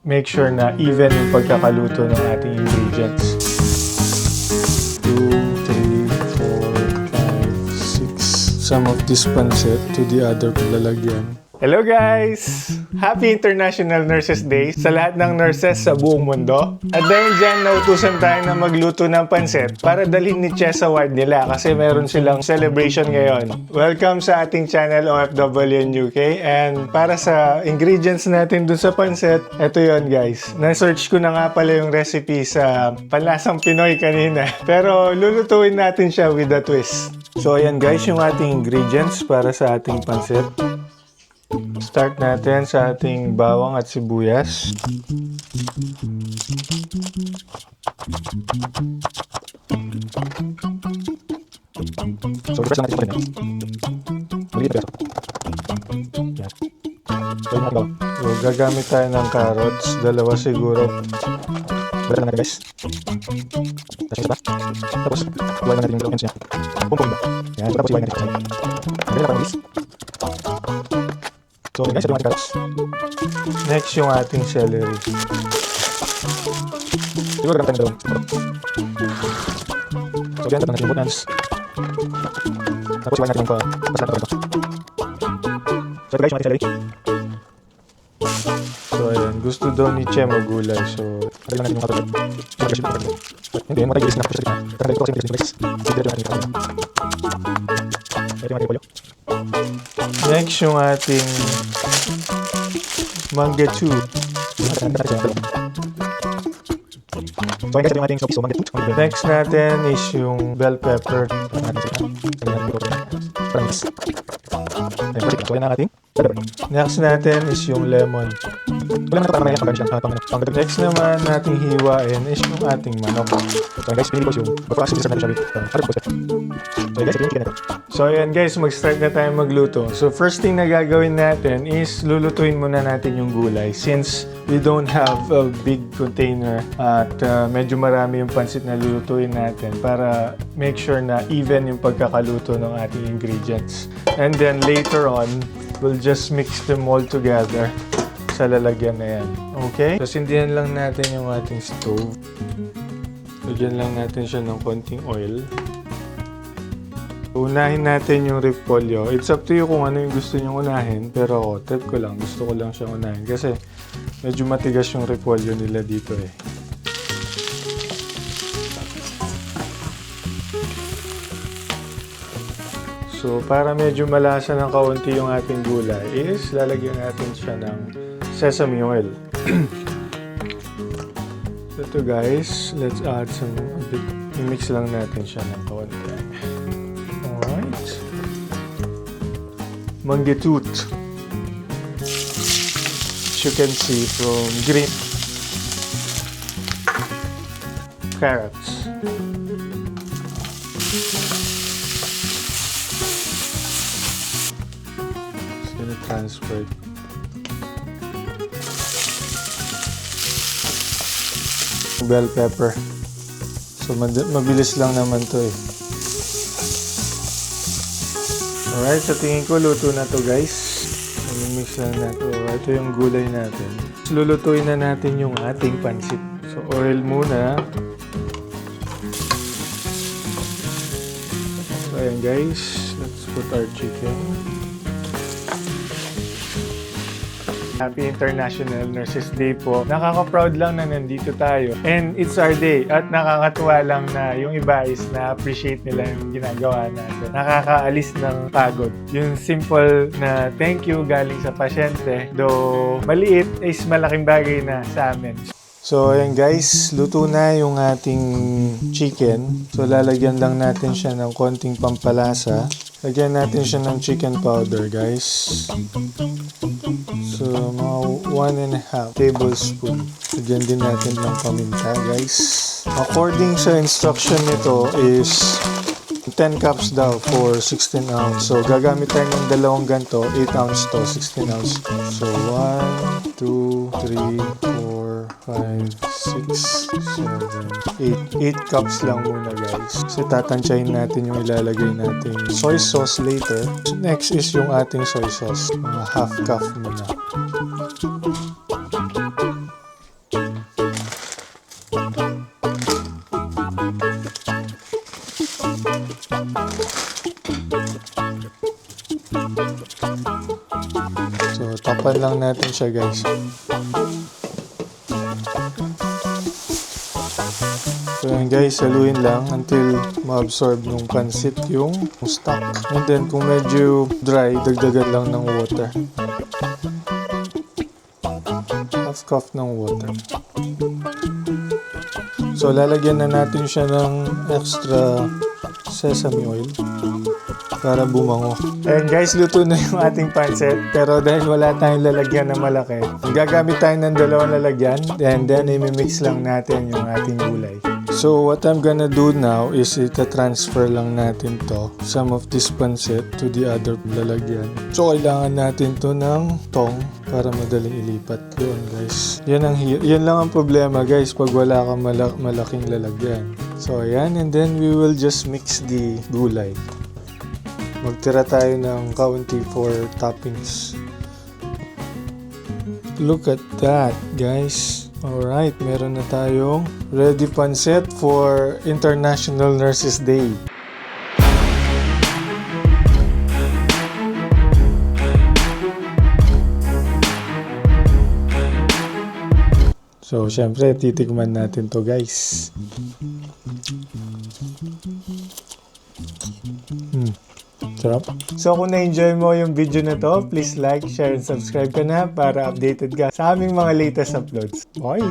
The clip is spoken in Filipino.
make sure na even yung pagkakaluto ng ating ingredients. 2, 3, 4, 5, 6. Some of this pancit to the other lalagyan. Hello guys! Happy International Nurses Day sa lahat ng nurses sa buong mundo. At dahil dyan, nautusan tayo na magluto ng pansit para dalhin ni Chess Award nila kasi meron silang celebration ngayon. Welcome sa ating channel OFW in UK. And para sa ingredients natin dun sa pansit, eto yon guys. Na-search ko na nga pala yung recipe sa Panlasang Pinoy kanina. Pero lulutuin natin siya with a twist. So ayan guys, yung ating ingredients para sa ating pansit. Start natin sa ating bawang at sibuyas. So, first lang natin yung maliit na peso. Yan. So, yung mga so, gagamit tayo ng carrots. Dalawa siguro. Bala lang natin guys. Tapos isa pa. Tapos, iwain lang natin yung dalawang ends niya. Pumpong ba? Yan. Tapos, iwain natin yung kasay. Ganyan lang guys. So guys, ito yung ating carrots. Next yung ating celery. Siguro gamit tayo ng dalawang. So ganyan, tapos natin yung butans. Tapos iwain natin yung pasalanan ko ito. So ito guys, yung ating celery. So ayan, gusto daw ni Che magulay. So lagay lang natin yung outer. Hindi, matay gilis na ako siya. Tanggalin ko kasi yung gilis guys. Sige dito natin yung outer. Ito yung ating polyo. Next yung ating mangetu. So guys, ito yung ating sopiso, mangetu. Next natin is yung bell pepper. So yan ang ating next natin is yung lemon. Next naman nating hiwain is yung ating manok. So guys, pinili ko yung before natin siya. So ayan guys, mag-start na tayo magluto. So first thing na gagawin natin is lulutuin muna natin yung gulay. Since we don't have a big container at medyo marami yung pansit na lulutuin natin para make sure na even yung pagkakaluto ng ating ingredients. And then later on, we'll just mix them all together sa lalagyan na yan. Okay? So sindihan lang natin yung ating stove. Lagyan lang natin siya ng konting oil. Unahin natin yung repolyo. It's up to you kung ano yung gusto nyo unahin. Pero ako, trip ko lang. Gusto ko lang siyang unahin. Kasi medyo matigas yung repolyo nila dito eh. So, para medyo malasa ng kaunti yung ating gulay is lalagyan natin siya ng sesame oil. So, ito guys, let's add some a bit. I-mix lang natin siya ng kaunti. Alright. Mangetut. As you can see from green carrots. Just gonna transfer it. Bell pepper. So mabilis lang naman to eh. Alright, sa tingin ko luto na to guys. Mix lang natin. Ito yung gulay natin. So, lulutuin na natin yung ating pansit. So oil muna. So ayan guys, let's put our chicken. Happy International Nurses Day po. Nakaka-proud lang na nandito tayo. And it's our day. At nakakatuwa lang na yung iba is na-appreciate nila yung ginagawa natin. Nakakaalis ng pagod. Yung simple na thank you galing sa pasyente. Though maliit is malaking bagay na sa amin. So ayan guys, luto na yung ating chicken. So lalagyan lang natin siya ng konting pampalasa. Lagyan natin siya ng chicken powder guys. So mga 1.5 tablespoon. Lagyan din natin ng paminta guys. According sa instruction nito is 10 cups daw for 16 ounce. So gagamit tayo ng dalawang ganito, 8 ounce to 16 ounce. So 1, 2, 3, 4, 5, 6, 7, 8. 8 cups lang muna guys. Kasi tatansyahin natin yung ilalagay natin soy sauce later. Next is yung ating soy sauce. Mga half cup muna. Takpan lang natin siya, guys. So yun guys, haluin lang until ma-absorb ng pansit yung stock. And then kung medyo dry, dagdagan lang ng water. Half cup ng water. So lalagyan na natin siya ng extra sesame oil para bumango. Ayan guys, luto na yung ating pancit. Pero dahil wala tayong lalagyan na malaki, gagamit tayo ng dalawang lalagyan. And then, imimix lang natin yung ating gulay. So, what I'm gonna do now is ita-transfer lang natin to, some of this pancit to the other lalagyan. So, kailangan natin to ng tong para madaling ilipat doon guys. Yan lang ang problema guys pag wala kang malaking lalagyan. So, ayan. And then, we will just mix the gulay. Magtira tayo ng kaunti for toppings. Look at that, guys. Alright, meron na tayong ready pancit for International Nurses Day. So, syempre, titikman natin to guys. Sarap. So kung na-enjoy mo yung video na to, please like, share, and subscribe ka na para updated ka sa aming mga latest uploads. Bye!